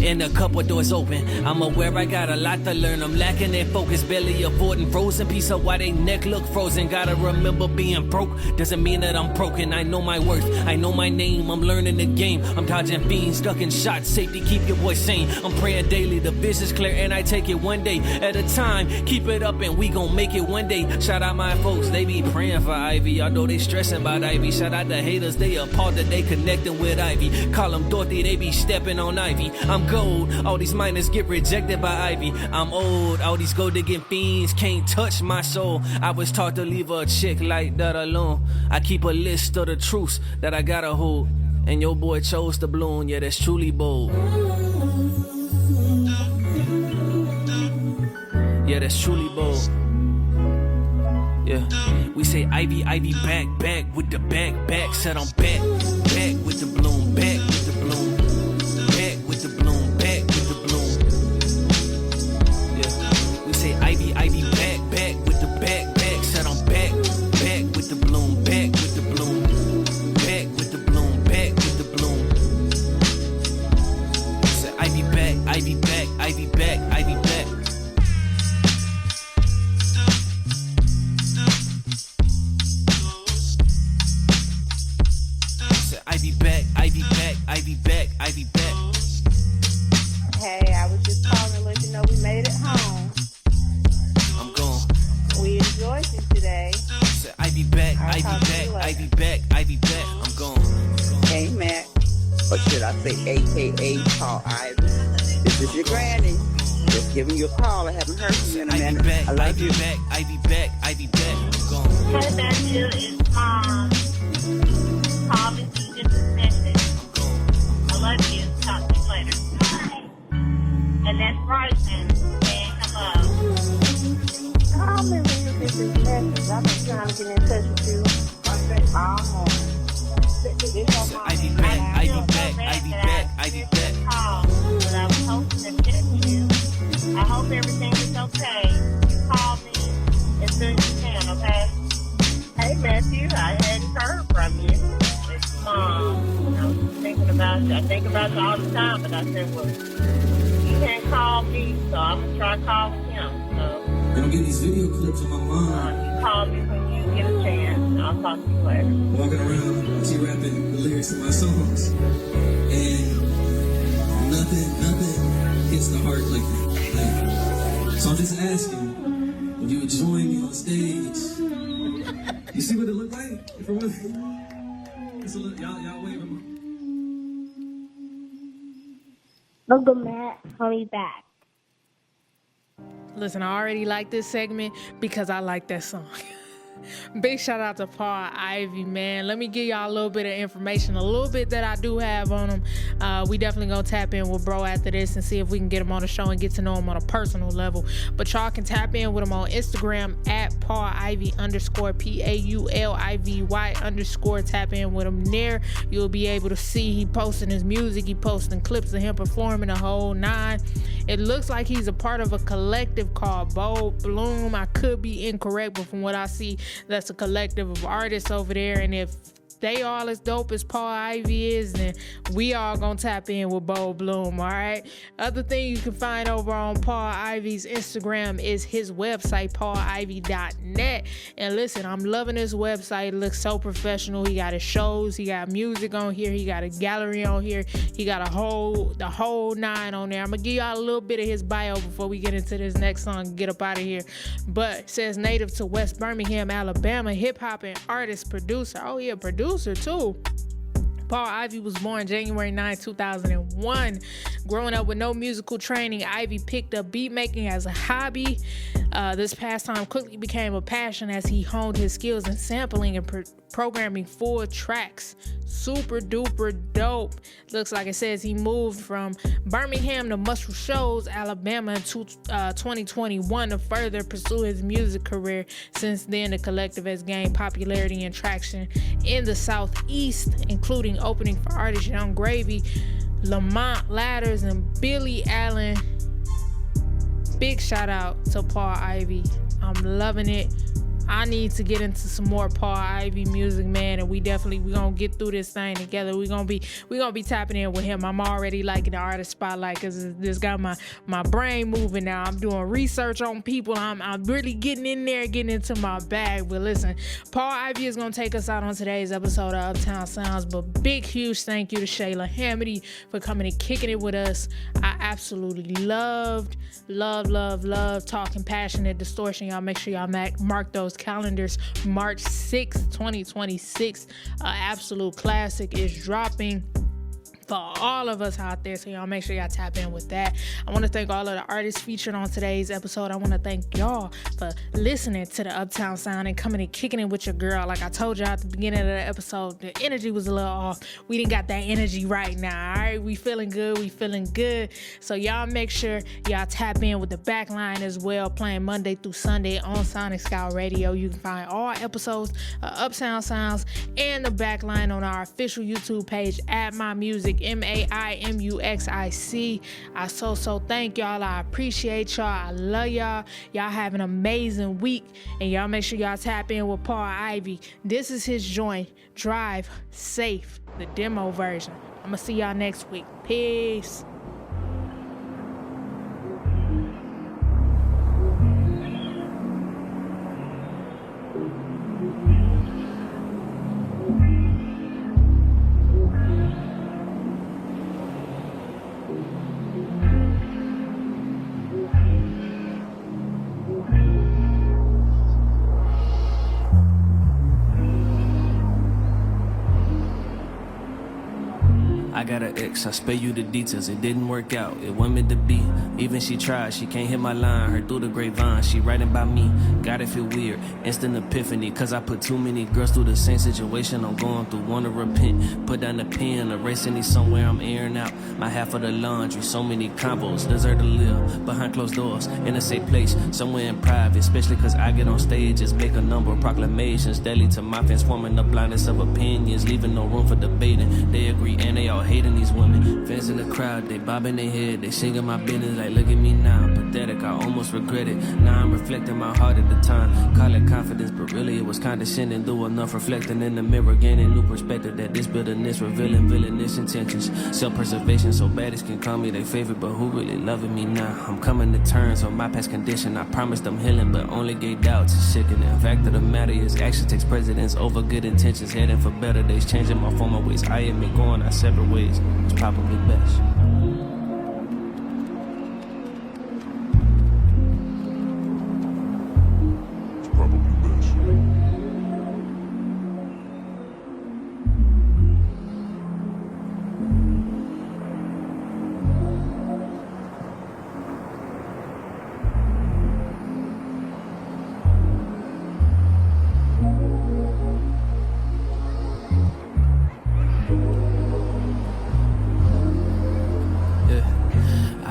and a couple doors open. I'm aware I got a lot to learn. I'm lacking in focus, barely avoiding frozen pizza while they neck look frozen. Gotta remember being broke doesn't mean that I'm broken. I know my worth, I know my name. I'm learning the game. I'm dodging fiends, ducking shots. Safety, keep your boy sane. I'm praying daily, the vision's clear and I take it one day at a time. Keep it up and we gon' make it one day. Shout out my folks, they be praying for Ivy. I know they stressing about Ivy. Shout out the haters, they appalled that they connecting with Ivy. Call them Dorothy, they be stepping on Ivy. I'm gold, all these minors get rejected by Ivy. I'm old, all these gold digging fiends can't touch my soul. I was taught to leave a chick like that alone. I keep a list of the truths that I gotta hold. And your boy chose to bloom, yeah, that's truly bold. Yeah, that's truly bold. Yeah, we say Ivy, Ivy, back, back with the back, back. Said I'm back, back with the bloom, back with the bloom, back with the bloom, back with the bloom. Yeah, we say Ivy, Ivy, back, back with the back, back. Said I'm back, back with the bloom, back with the bloom, back with the bloom, back with the bloom. Said Ivy back, Ivy back, Ivy back, Ivy back. Ivy back, Ivy back, Ivy back, Ivy back. Hey, I was just calling to let you know we made it home. I'm gone. We enjoyed you today. Ivy back, Ivy back, Ivy back, Ivy back. I'm gone. Hey, Matt. Or should I say AKA Paul Ivy? This is your granny. Just giving you a call. I haven't heard from you in a minute. Back, I love Ivy you. Back, Ivy back, Ivy back. I'm gone. Hey, Matthew, it's Mom. Call me so you get this message. I love you. Talk to you later. And that's Bryson. And hello. Call me when you get this message. I've been trying to get in touch with you all morning. Ivy back, Ivy back, Ivy back, Ivy back. Call, but I was hoping to text you. I hope everything is okay. You call me as soon as you can, okay? Hey, Matthew, I hadn't heard from you. It's Mom. I was thinking about you. I think about you all the time, but I said, well, you can't call me, so I'm going to try calling him. So, I'm getting these video clips of my mom you call me when you get a chance. I'll talk to you later. walking around, she rapping the lyrics to my songs. And nothing hits the heart like that. Like, so I'm just asking, would you join me on stage? You see what it looked like? It's a look, y'all wave them. Uncle Matt, call me back. Listen, I already like this segment because I like that song. Big shout out to Paul Ivy, man. Let me give y'all a little bit of information, a little bit that I do have on him. We definitely gonna tap in with bro after this and see if we can get him on the show and get to know him on a personal level. But y'all can tap in with him on Instagram at Paul Ivy _ PAULIVY _ tap in with him there. You'll be able to see he posting his music, he posting clips of him performing the whole nine. It looks like he's a part of a collective called Bold Bloom. I could be incorrect, but from what I see, that's a collective of artists over there. And if they all as dope as Paul Ivy is, then we all gonna tap in with Bo Bloom, all right? Other thing you can find over on Paul Ivy's Instagram is his website, paulivy.net. And listen, I'm loving this website. It looks so professional. He got his shows, he got music on here, he got a gallery on here, he got the whole nine on there. I'm gonna give y'all a little bit of his bio before we get into this next song and get up out of here. But it says native to West Birmingham, Alabama, hip-hop and artist, producer. Oh yeah, producer too. Paul Ivy was born January 9, 2001. Growing up with no musical training, Ivy picked up beat making as a hobby. This pastime quickly became a passion as he honed his skills in sampling and programming full tracks. Super duper dope. Looks like it says he moved from Birmingham to Muscle Shoals, Alabama in 2021 to further pursue his music career. Since then, the collective has gained popularity and traction in the Southeast, including opening for artists Young Gravy, Lamont Ladders, and Billy Allen. Big shout out to Paul Ivy. I'm loving it. I need to get into some more Paul Ivy music, man, and we gonna get through this thing together. We gonna be tapping in with him. I'm already liking the artist spotlight because this got my brain moving now. I'm doing research on people. I'm really getting in there, getting into my bag. But listen, Paul Ivy is gonna take us out on today's episode of Uptown Sounds. But big, huge thank you to Shayla Hamady for coming and kicking it with us. I absolutely loved talking passionate distortion. Y'all make sure y'all mark those calendars. March 6th, 2026, absolute classic is dropping for all of us out there, so y'all make sure y'all tap in with that. I want to thank all of the artists featured on today's episode. I want to thank y'all for listening to the Uptown Sound and coming and kicking it with your girl. Like I told y'all at the beginning of the episode, the energy was a little off. We didn't got that energy right now, all right? We feeling good. So y'all make sure y'all tap in with the backline as well, playing Monday through Sunday on Sonic Scout Radio. You can find all episodes of Uptown Sounds and the backline on our official YouTube page at Maimuxic, Maimuxic. I so thank y'all. I appreciate y'all. I love y'all. Y'all have an amazing week, and y'all make sure y'all tap in with Paul Ivy. This is his joint, Drive Safe, the demo version. I'm gonna see y'all next week. Peace. I got an ex, I spare you the details, it didn't work out, it wasn't meant to be. Even she tried, she can't hit my line, heard through the grapevine, she writing about me. Gotta feel weird, instant epiphany, cause I put too many girls through the same situation I'm going through. Wanna repent, put down the pen, erasing these somewhere I'm airing out my half of the laundry. So many combos, deserve to live behind closed doors, in a safe place, somewhere in private. Especially cause I get on stage, just make a number of proclamations daily to my fans, forming the blindness of opinions, leaving no room for debating. They agree and they all hating these women. Fans in the crowd, they bobbing their head, they singing my business like look at me now. Pathetic, I almost regret it. Now I'm reflecting my heart at the time. Call it confidence, but really it was condescending. Do enough reflecting in the mirror, gaining new perspective that this bitterness revealing villainous intentions. Self-preservation, so baddies can call me their favorite, but who really loving me now? I'm coming to terms on my past condition. I promised I'm healing, but only gave doubts. It's sickening. Fact of the matter is, action takes precedence over good intentions. Heading for better days, changing my former ways. I admit going our separate ways is probably best.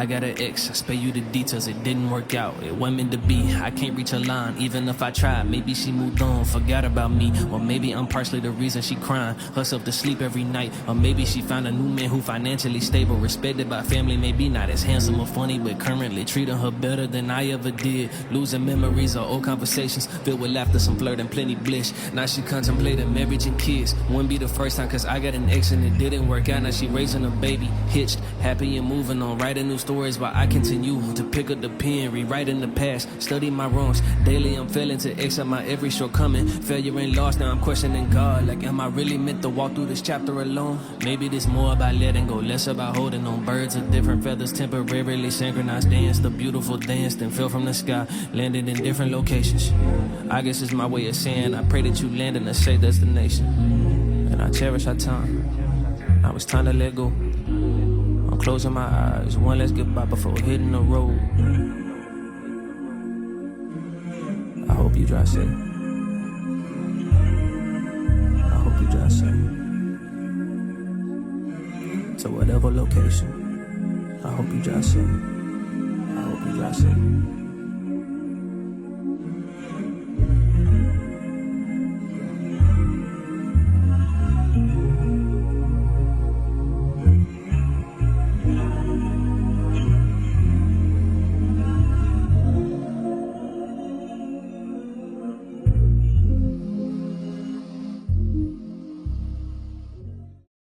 I got an ex, I spare you the details, it didn't work out. It wasn't meant to be, I can't reach a line, even if I tried. Maybe she moved on, forgot about me. Or maybe I'm partially the reason she crying herself to sleep every night. Or maybe she found a new man who financially stable, respected by family, maybe not as handsome or funny, but currently treating her better than I ever did. Losing memories of old conversations, filled with laughter, some flirt and plenty bliss. Now she contemplating marriage and kids. Wouldn't be the first time, cause I got an ex and it didn't work out. Now she raising a baby, hitched, happy and moving on, writing new stories while I continue to pick up the pen, rewriting the past, study my wrongs. Daily I'm failing to accept my every shortcoming. Failure and loss, now I'm questioning God. Like, am I really meant to walk through this chapter alone? Maybe this more about letting go, less about holding on. Birds of different feathers, temporarily synchronized, danced a beautiful dance, then fell from the sky, landed in different locations. I guess it's my way of saying I pray that you land in a safe destination. And I cherish our time. Now it's time to let go. I'm closing my eyes, one last goodbye before hitting the road. I hope you drive safe. I hope you drive safe. To whatever location. I hope you drive safe. I hope you drive safe.